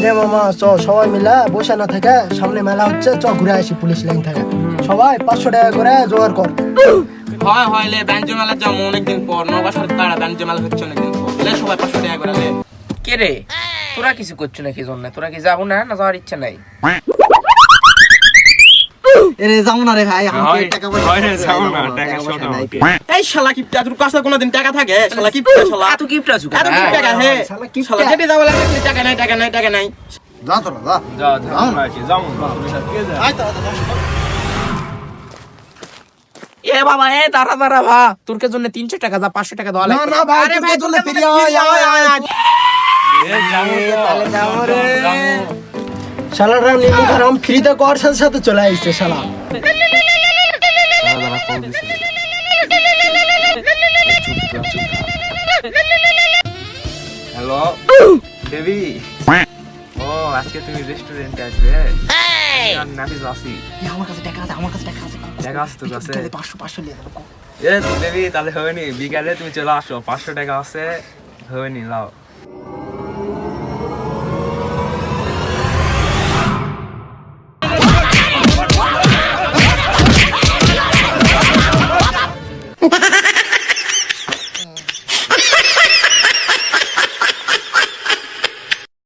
রে মামা চ সবাই মিলে বসে না থেকে সামনে মেলা হচ্ছে চ ঘুরে আসি পুলিশ লাইন থেকে সবাই 500 টাকা করে জোগাড় কর হয় হয় লে ব্যাঞ্জো মেলা যাবো অনেকদিন পর নবাসার তারা ব্যাঞ্জো মেলা হচ্ছে অনেকদিন পর লে সবাই 500 টাকা করে লে কে রে তোরা কিছু করছো নাকি জন্য তোরা কি যাবো না না যাওয়ার ইচ্ছা নাই এরে যাও না রে ভাই আমাকে টাকা পয়সা হয় রে যাও না টাকা শর্ট এই শালা কি তোর কাছে কোনোদিন টাকা থাকে শালা কি শালা এত গিফট আছো এত কি টাকা হে শালা কি শালা যেতে যাবো লাগে টাকা নাই টাকা নাই টাকা নাই যা তোরা যা যাও যাও না কি যাও না আয় তো এ বাবা এ দাঁড়া দাঁড়া ভা তোর কে জন্য 300 টাকা দা 500 টাকা দাও না না ভাই তুই চলে ফিরে আয় আয় আয় তাহলে যাবো রে শালারা নিমু খারাম ফ্রিতে কর সাথে সাথে চলে আইছে শালা হ্যালো দেবী ও আজকে তুমি রেস্টুরেন্টে আসবে নাকি যাচ্ছি আমার কাছে টাকা আছে টাকা আছে তোর কাছে 500 নিয়ে যাবো এ দেবী তাহলে হবে নি বিকালে তুমি চলে আসো 500 টাকা আছে হবে নি লাও